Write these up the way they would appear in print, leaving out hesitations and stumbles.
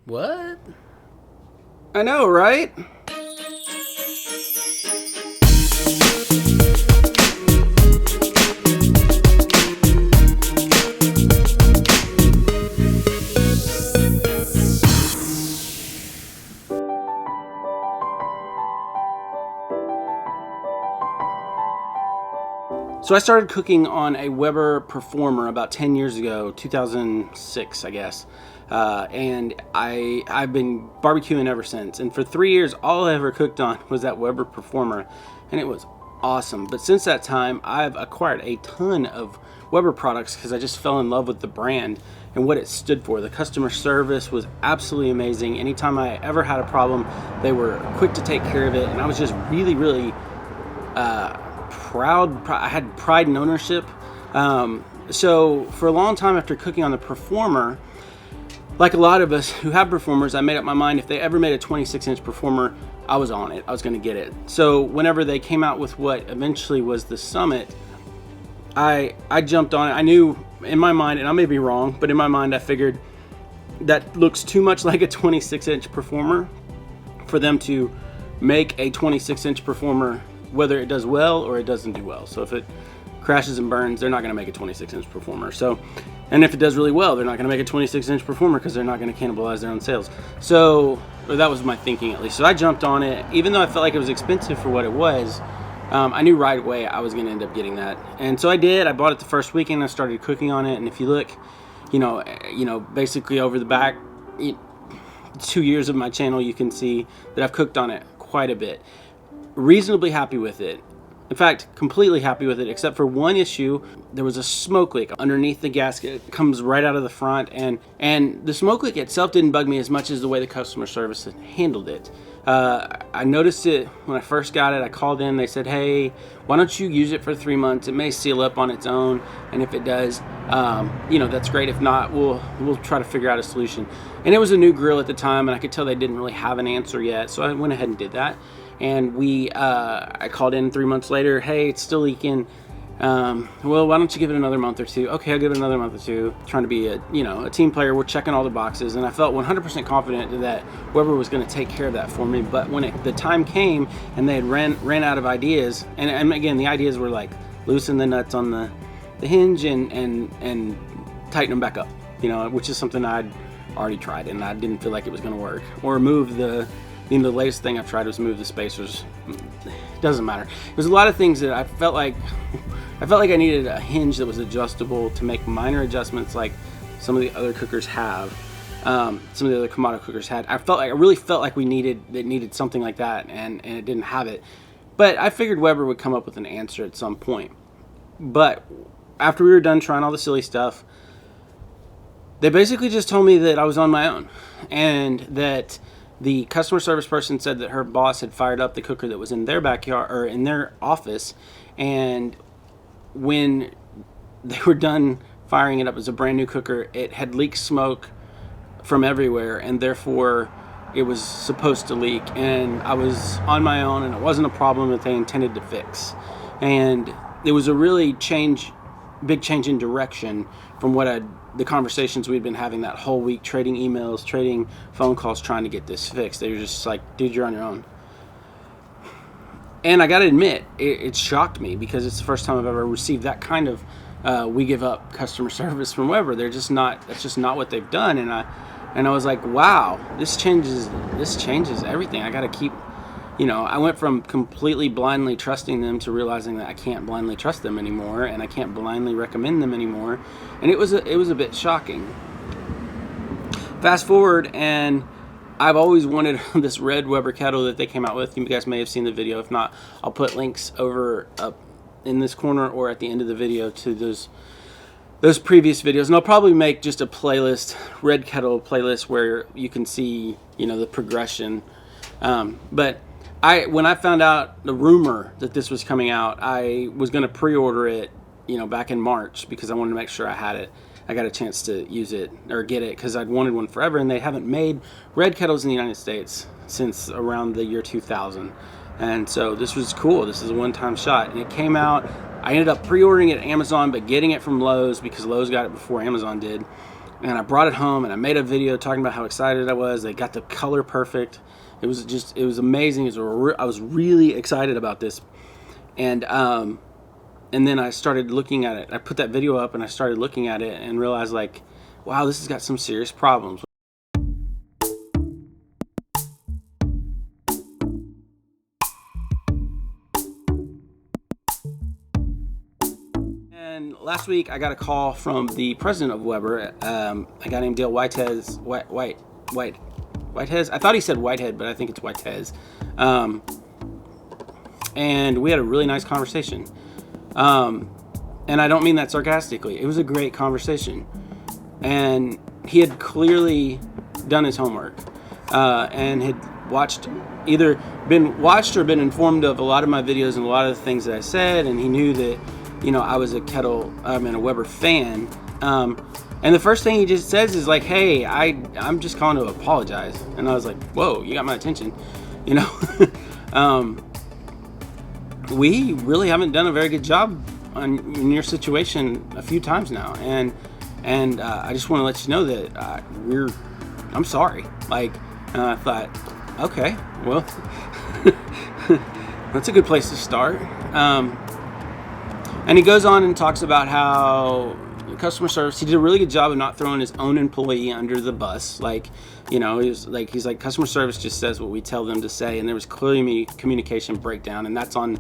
What? I know, right? So I started cooking on a Weber Performer about 10 years ago, 2006, I guess. And I've been barbecuing ever since. And for 3 years, all I ever cooked on was that Weber Performer. And it was awesome. But since that time, I've acquired a ton of Weber products because I just fell in love with the brand and what it stood for. The customer service was absolutely amazing. Anytime I ever had a problem, they were quick to take care of it. And I was just really, really proud. I had pride and ownership. So for a long time after cooking on the Performer, like a lot of us who have Performers, I made up my mind if they ever made a 26-inch Performer, I was on it. I was going to get it. So whenever they came out with what eventually was the Summit, I jumped on it. I knew in my mind, and I may be wrong, but in my mind I figured that looks too much like a 26-inch Performer for them to make a 26-inch Performer, whether it does well or it doesn't do well. So if it crashes and burns, they're not going to make a 26-inch Performer. So, and if it does really well, they're not going to make a 26-inch Performer because they're not going to cannibalize their own sales. So that was my thinking, at least. So I jumped on it, even though I felt like it was expensive for what it was. I knew right away I was going to end up getting that, and so I did. I bought it the first weekend. I started cooking on it, and if you look, basically over the back 2 years of my channel, you can see that I've cooked on it quite a bit. Reasonably happy with it. In fact, completely happy with it, except for one issue. There was a smoke leak underneath the gasket. It comes right out of the front, and the smoke leak itself didn't bug me as much as the way the customer service had handled it. I noticed it when I first got it. I called in. They said, "Hey, why don't you use it for 3 months? It may seal up on its own, and if it does, that's great. If not, we'll try to figure out a solution." And it was a new grill at the time, and I could tell they didn't really have an answer yet, so I went ahead and did that. And I called in 3 months later. "Hey, it's still leaking. Well, why don't you give it another month or two?" "Okay, I'll give it another month or two." Trying to be a team player. We're checking all the boxes, and I felt 100% confident that Weber was going to take care of that for me. But when the time came and they had ran out of ideas, and again, the ideas were like loosen the nuts on the hinge and tighten them back up, which is something I'd already tried and I didn't feel like it was going to work. Or move the latest thing I've tried was move the spacers. Doesn't matter. There's a lot of things that I felt like I needed a hinge that was adjustable to make minor adjustments like some of the other cookers have. Some of the other Kamado cookers had. I really felt like it needed something like that, and it didn't have it. But I figured Weber would come up with an answer at some point. But after we were done trying all the silly stuff, they basically just told me that I was on my own, and that the customer service person said that her boss had fired up the cooker that was in their backyard or in their office, and when they were done firing it up as a brand new cooker, it had leaked smoke from everywhere, and therefore it was supposed to leak, and I was on my own, and it wasn't a problem that they intended to fix. And it was a really big change in direction from the conversations we'd been having that whole week, trading emails, trading phone calls, trying to get this fixed. They were just like, "Dude, you're on your own." And I gotta admit, it shocked me because it's the first time I've ever received that kind of we give up customer service from Weber. That's just not what they've done. And I was like, wow, this changes everything. I gotta keep, I went from completely blindly trusting them to realizing that I can't blindly trust them anymore, and I can't blindly recommend them anymore. And it was a bit shocking. Fast forward, and I've always wanted this red Weber kettle that they came out with. You guys may have seen the video. If not, I'll put links up in this corner or at the end of the video to those previous videos. And I'll probably make just a playlist, red kettle playlist, where you can see, the progression. But when I found out the rumor that this was coming out, I was going to pre-order it, back in March, because I wanted to make sure I had it. I got a chance to use it or get it because I'd wanted one forever, and they haven't made red kettles in the United States since around the year 2000. And so this was cool. This is a one-time shot, and it came out. I ended up pre-ordering it at Amazon, but getting it from Lowe's because Lowe's got it before Amazon did. and I brought it home and I made a video talking about how excited I was. They got the color perfect. It was amazing. I was really excited about this. And then I started looking at it. I put that video up and I started looking at it and realized, like, wow, this has got some serious problems. And last week I got a call from the president of Weber, a guy named Dale Wytiaz. Wytiaz? I thought he said Whitehead, but I think it's Wytiaz. And we had a really nice conversation. And I don't mean that sarcastically. It was a great conversation. And he had clearly done his homework and had either been watched or been informed of a lot of my videos and a lot of the things that I said. And he knew that, I was a Kettle and a Weber fan. And the first thing he just says is like, hey, I'm just calling to apologize. And I was like, whoa, you got my attention. We really haven't done a very good job in your situation a few times now. And I just want to let you know that I'm sorry. Like, and I thought, okay, well, that's a good place to start. And he goes on and talks about how customer service, he did a really good job of not throwing his own employee under the bus. Like, he's like, customer service just says what we tell them to say, and there was clearly communication breakdown, and that's on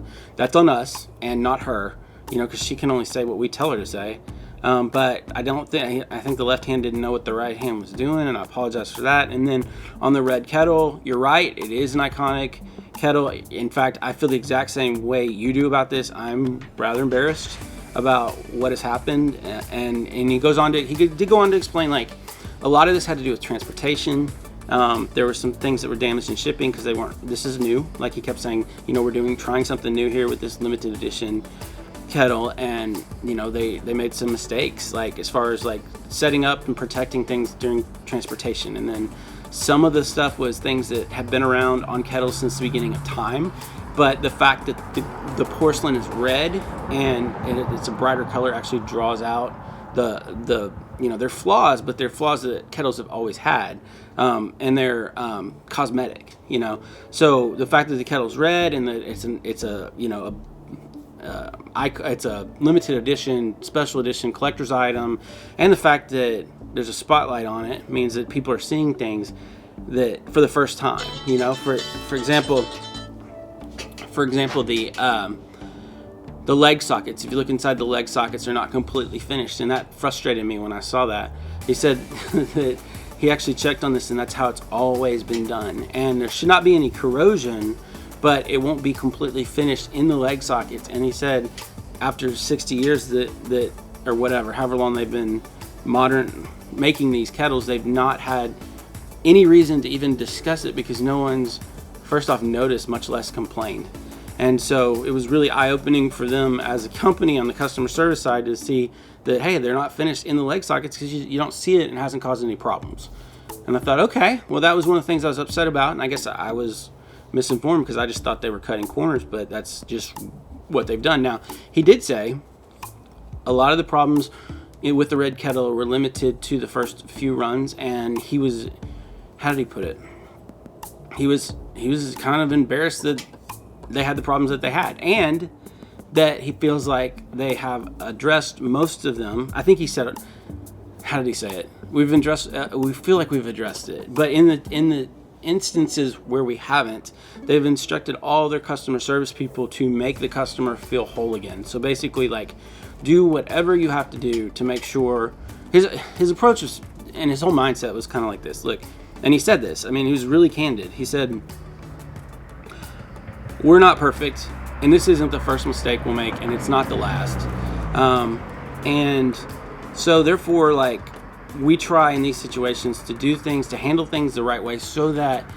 us and not her, because she can only say what we tell her to say. But I think the left hand didn't know what the right hand was doing, and I apologize for that. And then on the red Kettle, you're right, it is an iconic Kettle. In fact, I feel the exact same way you do about this. I'm rather embarrassed about what has happened, and he did go on to explain, like, a lot of this had to do with transportation. There were some things that were damaged in shipping because this is new. Like he kept saying, we're trying something new here with this limited edition Kettle, and they made some mistakes, like as far as like setting up and protecting things during transportation. And then some of the stuff was things that have been around on kettles since the beginning of time, but the fact that the porcelain is red and it's a brighter color actually draws out their flaws, but they're flaws that kettles have always had, and they're cosmetic. So the fact that the kettle's red and that it's a limited edition, special edition collector's item, and the fact that there's a spotlight on it means that people are seeing things that for the first time. For example, the leg sockets. If you look inside the leg sockets, they're not completely finished, and that frustrated me when I saw that. He said that he actually checked on this, and that's how it's always been done. And there should not be any corrosion, but it won't be completely finished in the leg sockets. And he said after 60 years that or whatever, however long they've been making these kettles, they've not had any reason to even discuss it because no one's, first off, noticed, much less complained. And so it was really eye-opening for them as a company on the customer service side to see that, hey, they're not finished in the leg sockets because you don't see it and it hasn't caused any problems. And I thought, okay, well, that was one of the things I was upset about, and I guess I was misinformed because I just thought they were cutting corners, but that's just what they've done. Now, he did say a lot of the problems with the red Kettle were limited to the first few runs, and he was, how did he put it? He was kind of embarrassed that they had the problems that they had, and that he feels like they have addressed most of them. I think he said, how did he say it? We feel like we've addressed it, but in the instances where we haven't, they've instructed all their customer service people to make the customer feel whole again. So basically, like, do whatever you have to do to make sure. His approach was, and his whole mindset was kind of like this. Look, and he said this. I mean, he was really candid. He said, we're not perfect, and this isn't the first mistake we'll make, and it's not the last. And so therefore, like, we try in these situations to do things, to handle things the right way, so that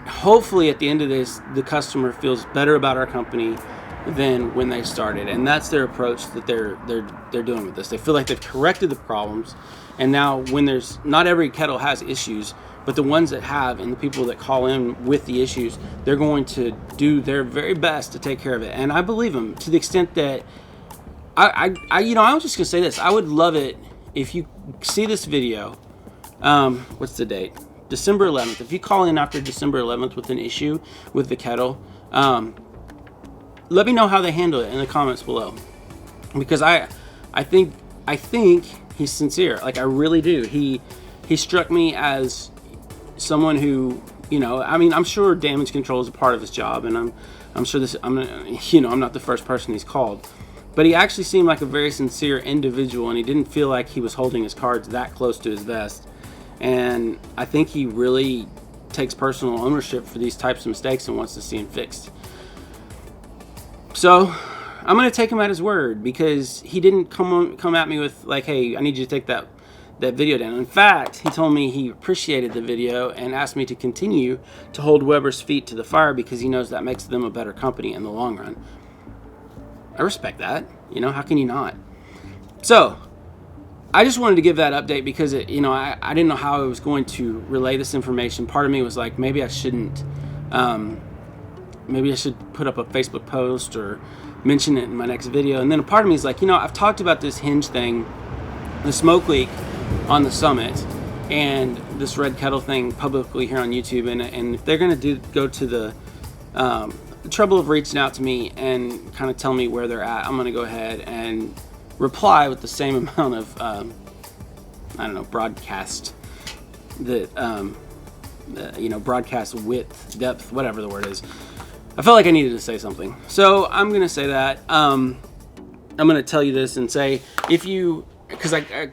hopefully at the end of this, the customer feels better about our company than when they started. And that's their approach that they're doing with this. They feel like they've corrected the problems, and now when there's, not every kettle has issues, but the ones that have, and the people that call in with the issues, they're going to do their very best to take care of it. And I believe them to the extent that I was just gonna say this. I would love it if you see this video, what's the date? December 11th. If you call in after December 11th with an issue with the kettle, let me know how they handle it in the comments below, because I think he's sincere. Like, I really do. He struck me as someone who, you know, I mean, I'm sure damage control is a part of his job, and I'm sure I'm not the first person he's called, but he actually seemed like a very sincere individual, and he didn't feel like he was holding his cards that close to his vest. And I think he really takes personal ownership for these types of mistakes and wants to see them fixed. So I'm going to take him at his word, because he didn't come at me with like, hey, I need you to take that video down. In fact, he told me he appreciated the video and asked me to continue to hold Weber's feet to the fire, because he knows that makes them a better company in the long run. I respect that. You know, how can you not? So I just wanted to give that update, because I didn't know how I was going to relay this information. Part of me was like, maybe I shouldn't, maybe I should put up a Facebook post or mention it in my next video. And then a part of me is like, I've talked about this hinge thing, the smoke leak on the Summit, and this red kettle thing publicly here on YouTube. And if they're going to go to the trouble of reaching out to me and kind of tell me where they're at, I'm going to go ahead and reply with the same amount of broadcast broadcast width, depth, whatever the word is. I felt like I needed to say something, so I'm gonna say that. I'm gonna tell you this and say, because I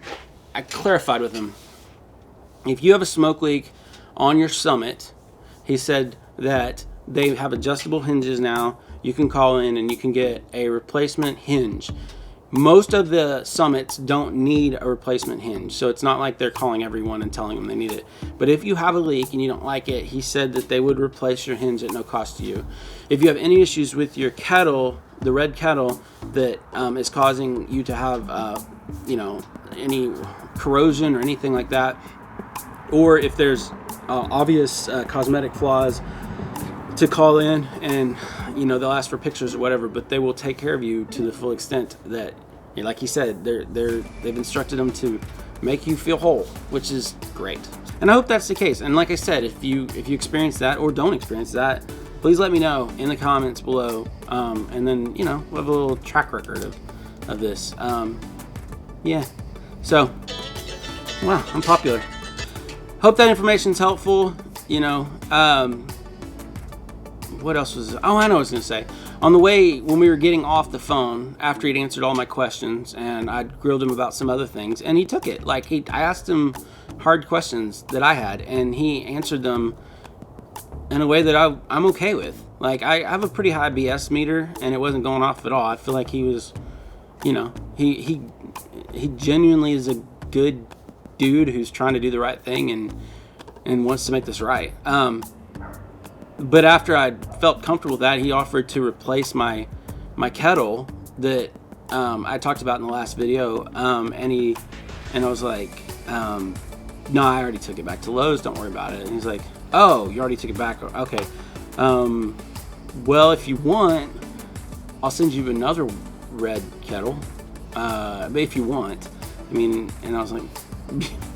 clarified with him, if you have a smoke leak on your Summit, he said that they have adjustable hinges now. You can call in and you can get a replacement hinge. Most of the Summits don't need a replacement hinge, so it's not like they're calling everyone and telling them they need it. But if you have a leak and you don't like it, he said that they would replace your hinge at no cost to you. If you have any issues with your kettle, the red kettle, that is causing you to have any corrosion or anything like that, or if there's obvious cosmetic flaws, to call in, and they'll ask for pictures or whatever, but they will take care of you to the full extent that, like he said, they've instructed them to make you feel whole, which is great. And I hope that's the case. And like I said, if you experience that or don't experience that, please let me know in the comments below, and then we'll have a little track record of this. Yeah, so wow, I'm popular. Hope that information's helpful. What else was it? Oh, I know what I was going to say. On the way, when we were getting off the phone, after he'd answered all my questions, and I'd grilled him about some other things, and he took it. Like, I asked him hard questions that I had, and he answered them in a way that I'm okay with. Like, I have a pretty high BS meter, and it wasn't going off at all. I feel like he was, he genuinely is a good dude who's trying to do the right thing and wants to make this right. But after I felt comfortable with that, he offered to replace my kettle that I talked about in the last video, and I was like, no, I already took it back to Lowe's, don't worry about it. And he's like, oh, you already took it back? Okay. Well, if you want, I'll send you another red kettle, but if you want. And I was like,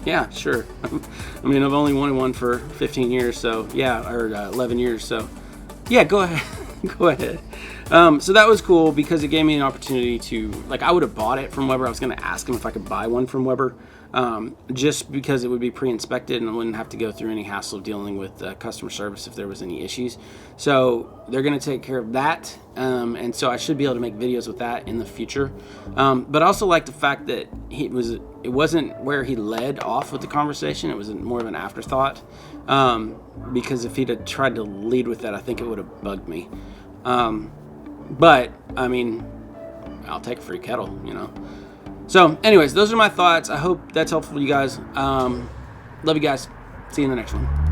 yeah, sure. I've only wanted one for 15 years, so yeah, or 11 years, so yeah, go ahead. Go ahead. So that was cool, because it gave me an opportunity to, I would have bought it from Weber. I was going to ask him if I could buy one from Weber, just because it would be pre-inspected and I wouldn't have to go through any hassle of dealing with customer service if there was any issues. So they're going to take care of that, and so I should be able to make videos with that in the future. But I also like the fact that it wasn't where he led off with the conversation. It was more of an afterthought, because if he'd have tried to lead with that, I think it would have bugged me. But I'll take a free kettle, So anyways, those are my thoughts. I hope that's helpful to you guys. Love you guys. See you in the next one.